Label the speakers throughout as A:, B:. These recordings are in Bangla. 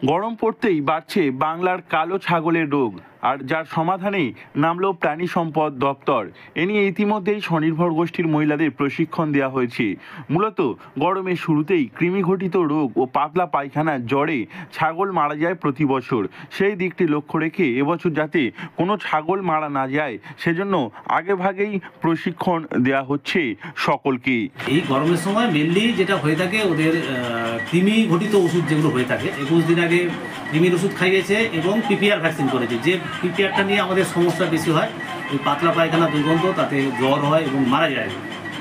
A: গরম পড়তেই বাড়ছে বাংলার কালো ছাগলের রোগ, আর যার সমাধানে নামলো প্রাণী সম্পদ দপ্তর। এ নিয়ে ইতিমধ্যেই স্বনির্ভর গোষ্ঠীর মহিলাদের প্রশিক্ষণ দেওয়া হয়েছে। মূলত গরমের শুরুতেই কৃমিঘটিত রোগ ও পাতলা পায়খানার জ্বরে ছাগল মারা যায় প্রতি বছর। সেই দিকটি লক্ষ্য রেখে এবছর যাতে কোনো ছাগল মারা না যায় সেজন্য আগেভাগেই প্রশিক্ষণ দেওয়া হচ্ছে সকলকে।
B: এই গরমের সময় মেনলি যেটা হয়ে থাকে ওদের কৃমি ঘটিত ওষুধ যেগুলো হয়ে থাকে, 21 দিন আগে কৃমির ওষুধ খাইয়েছে এবং পিপিআর ভ্যাকসিন করেছে। যে পিপিআরটা নিয়ে আমাদের সমস্যা বেশি হয়, ওই পাতলা পায়খানা দুর্গন্ধ, তাতে জ্বর হয় এবং মারা যায়।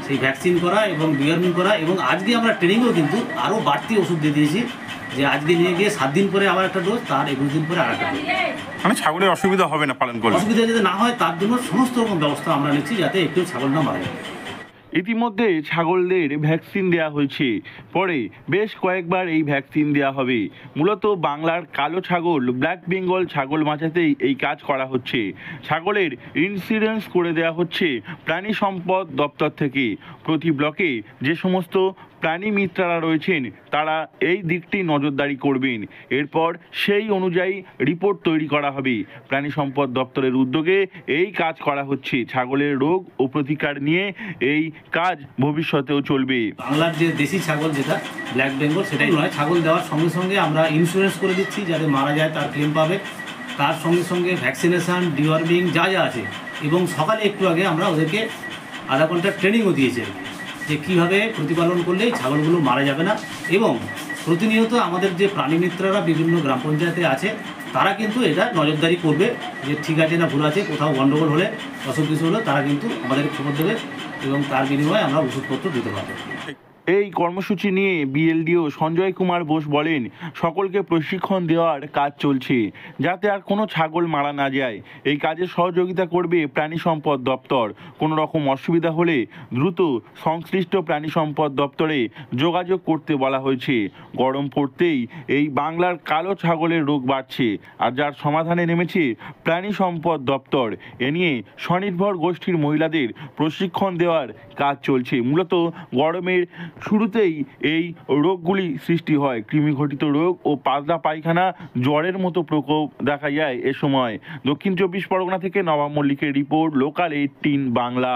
B: সেই ভ্যাকসিন করা এবং ডিওয়ার্মিং করা, এবং আজকে আমরা ট্রেনিংও কিন্তু আরও বাড়তি ওষুধ দিয়ে দিয়েছি, যে আজকে নিয়ে গিয়ে 7 দিন পরে আবার একটা ডোজ, তার 21 দিন পরে আর একটা ডোজ।
A: মানে ছাগলের অসুবিধা হবে না পালন করলে?
B: অসুবিধা যাতে না হয় তার জন্য সমস্ত রকম ব্যবস্থা আমরা নিচ্ছি, যাতে একটু ছাগল না মারা যায়।
A: ইতিমধ্যে ছাগলদের ভ্যাকসিন দেওয়া হয়েছে, পরে বেশ কয়েকবার এই ভ্যাকসিন দেওয়া হবে। মূলত বাংলার কালো ছাগল, ব্ল্যাক বেঙ্গল ছাগল বাঁচাতেই এই কাজ করা হচ্ছে। ছাগলের ইন্স্যুরেন্স করে দেওয়া হচ্ছে প্রাণী সম্পদ দপ্তর থেকে। প্রতি ব্লকে যে সমস্ত প্রাণী মিত্ররা রয়েছেন তারা এই দিকটি নজরদারি করবেন। এরপর সেই অনুযায়ী রিপোর্ট তৈরি করা হবে। প্রাণী সম্পদ দপ্তরের উদ্যোগে এই কাজ করা হচ্ছে। ছাগলের রোগ ও প্রতিকার নিয়ে এই কাজ ভবিষ্যতেও চলবে।
B: বাংলার যে দেশি ছাগল যেটা ব্ল্যাক বেঙ্গল, সেটাই নয়, ছাগল দেওয়ার সঙ্গে সঙ্গে আমরা ইন্স্যুরেন্স করে দিচ্ছি, যাতে মারা যায় তার ক্লেম পাবে। তার সঙ্গে সঙ্গে ভ্যাকসিনেশান, ডিওয়ার্মিং যা যা আছে, এবং সকালে একটু আগে আমরা ওদেরকে আধা ঘন্টার ট্রেনিংও দিয়েছি, যে কীভাবে প্রতিপালন করলে ছাগলগুলো মারা যাবে না। এবং প্রতিনিয়ত আমাদের যে প্রাণী মিত্ররা বিভিন্ন গ্রাম পঞ্চায়েতে আছে, তারা কিন্তু এটা নজরদারি করবে যে ঠিক আছে না ভুল আছে, কোথাও গণ্ডগোল হলে, অসুখ কিছু হলে তারা কিন্তু আমাদের খবর দেবে, এবং তার বিনিময়ে আমরা ওষুধপত্র দিতে পারবো।
A: এই কর্মসূচি নিয়ে বিএলডিও সঞ্জয় কুমার বোস বলেন, সকলকে প্রশিক্ষণ দেওয়ার কাজ চলছে যাতে আর কোনো ছাগল মারা না যায়। এই কাজে সহযোগিতা করবে প্রাণী সম্পদ দপ্তর। কোনো রকম অসুবিধা হলে দ্রুত সংশ্লিষ্ট প্রাণী সম্পদ দপ্তরে যোগাযোগ করতে বলা হয়েছে। গরম পড়তেই এই বাংলার কালো ছাগলের রোগ বাড়ছে, আর যার সমাধানে নেমেছে প্রাণী সম্পদ দপ্তর। এ নিয়ে স্বনির্ভর গোষ্ঠীর মহিলাদের প্রশিক্ষণ দেওয়ার কাজ চলছে। মূলত গরমের শুরুতেই এই রোগগুলি সৃষ্টি হয়। কৃমিঘটিত রোগ ও পাতলা পায়খানা, জ্বরের মতো প্রকোপ দেখা যায় এ সময়। দক্ষিণ 24 পরগনা থেকে নবাব মল্লিকের রিপোর্ট, লোকাল 18 বাংলা।